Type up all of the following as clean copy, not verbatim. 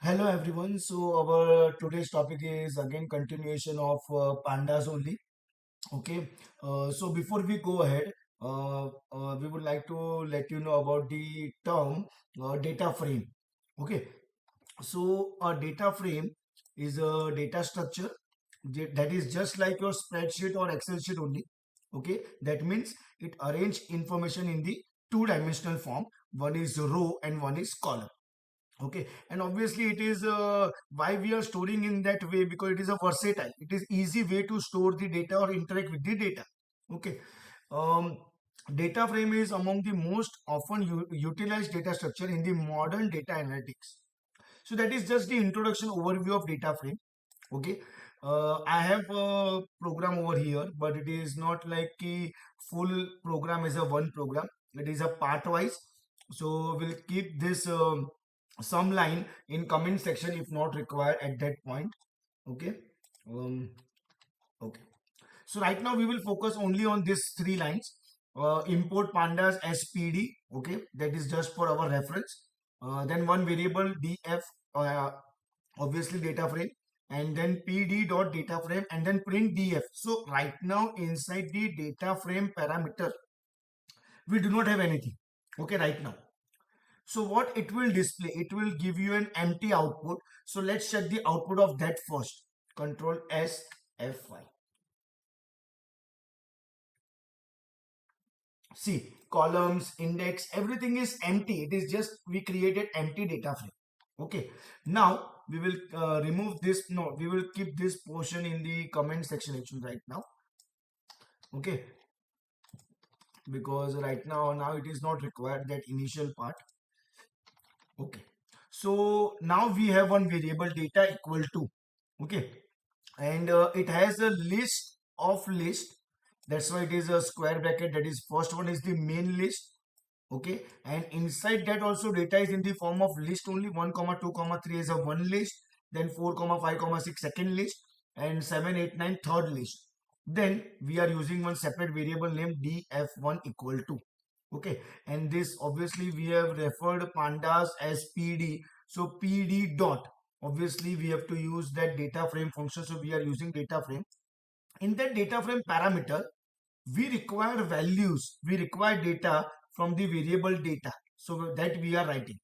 Hello everyone. So our today's topic is again continuation of pandas only. Okay. So before we go ahead, we would like to let you know about the term data frame. Okay. So a data frame is a data structure that is just like your spreadsheet or Excel sheet only. Okay. That means it arrange information in the two-dimensional form. One is row and one is column. Okay, and obviously it is why we are storing in that way, because it is a versatile, it is easy way to store the data or interact with the data. Okay. um, Data frame is among the most often utilized data structure in the modern data analytics. So that is just the introduction overview of data frame. Okay. I have a program over here, but it is not like a full program is a one program, it is a part wise. So we'll keep this some line in comment section if not required at that point. Okay. um okay, so right now we will focus only on these three lines. Import pandas as pd. Okay, that is just for our reference. Then one variable df, uh, obviously data frame, and then pd.DataFrame, and then print df. So right now inside the data frame parameter we do not have anything. Okay, right now. So what it will display, it will give you an empty output. So let's check the output of that first. Control S F5. See, columns, index, everything is empty. It is just we created empty data frame. Okay. Now we will remove this. No, we will keep this portion in the comment section actually right now. Okay. Because right now it is not required, that initial part. Okay. So now we have one variable data equal to. Okay. And it has a list of list. That's why it is a square bracket. That is, first one is the main list. Okay, and inside that also data is in the form of list only. 1 comma 2 comma 3 is a one list, then 4 comma 5 comma 6 second list, and 7 8 9 third list. Then we are using one separate variable named df1 equal to. Okay, and this obviously we have referred pandas as pd. So pd dot, obviously we have to use that data frame function. So we are using data frame. In that data frame parameter we require values, we require data from the variable data, so that we are writing,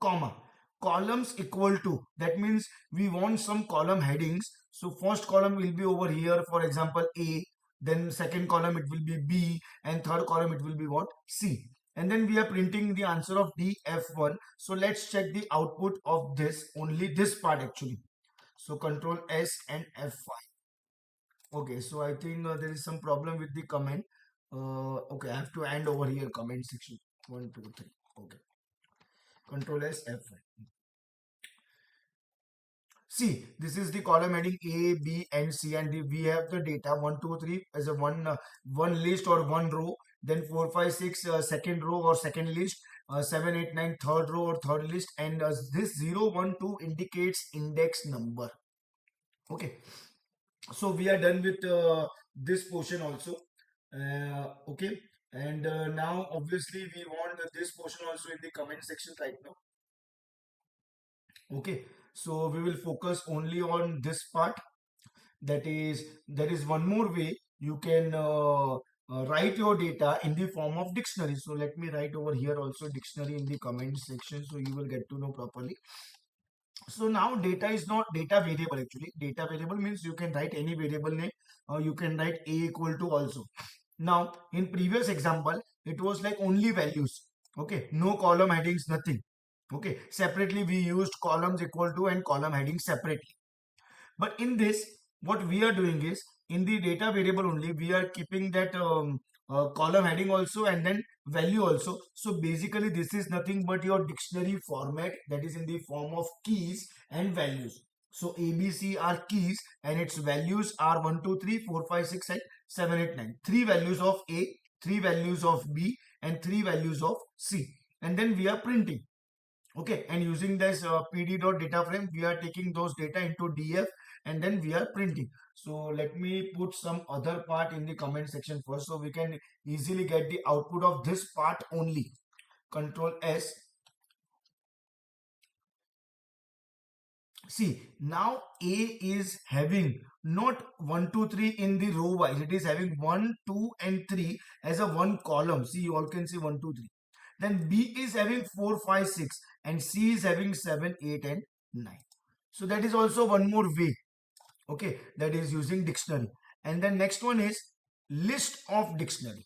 comma, columns equal to, that means we want some column headings. So first column will be over here, for example A, then second column it will be B, and third column it will be what, C. And then we are printing the answer of df1. So let's check the output of this, only this part actually. So control S and F5. Okay, so I think there is some problem with the comment. Okay, I have to end over here comment section. 1, 2, 3. Okay. Control S F5. See, this is the column heading A, B, and C, and we have the data 1, 2, 3 as a one list or one row. Then 4, 5, 6 second row or second list. 7, 8, 9 third row or third list, and this 0, 1, 2 indicates index number. Okay, so we are done with this portion also. Okay, and now obviously we want this portion also in the comment section right now. Okay, so we will focus only on this part. That is, there is one more way you can write your data in the form of dictionary. So let me write over here also dictionary in the comment section, so you will get to know properly. So now data is not data variable actually. Data variable means you can write any variable name, or you can write a equal to also. Now in previous example it was like only values. Okay, no column headings, nothing. Okay, separately we used columns equal to and column headings separately. But in this, what we are doing is, in the data variable only we are keeping that column heading also and then value also. So basically this is nothing but your dictionary format, that is in the form of keys and values. So ABC are keys and its values are 1 2 3 4 5 6 and 7 8 9. Three values of A, three values of B, and three values of C. And then we are printing. Okay, and using this pd.DataFrame we are taking those data into df, and then we are printing. So let me put some other part in the comment section first, so we can easily get the output of this part only. Control S. See, now A is having not 1, 2, 3 in the row wise. It is having 1, 2 and 3 as a one column. See, you all can see 1, 2, 3. Then B is having 4, 5, 6 and C is having 7, 8 and 9. So that is also one more way. Okay, that is using dictionary. And then next one is list of dictionary.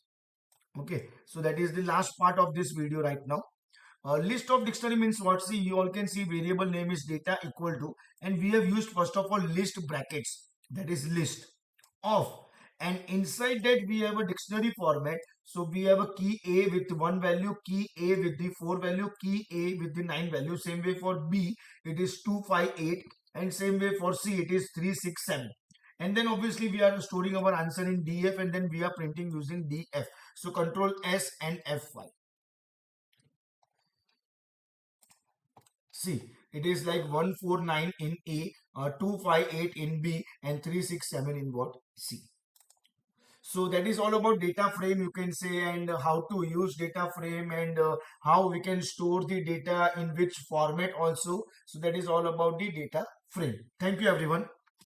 Okay, so that is the last part of this video right now. List of dictionary means what? See, you all can see variable name is data equal to, and we have used first of all list brackets, that is list of, and inside that we have a dictionary format. So we have a key A with 1 value, key A with the 4 value, key A with the 9 value. Same way for B it is 2, 5, 8, and same way for C it is 3, 6, 7. And then obviously we are storing our answer in DF, and then we are printing using DF. So control S and F5. See, it is like 149 in A, 258 in B, and 367 in what? C. So that is all about data frame, you can say, and how to use data frame, and how we can store the data in which format also. So that is all about the data frame. Thank you everyone.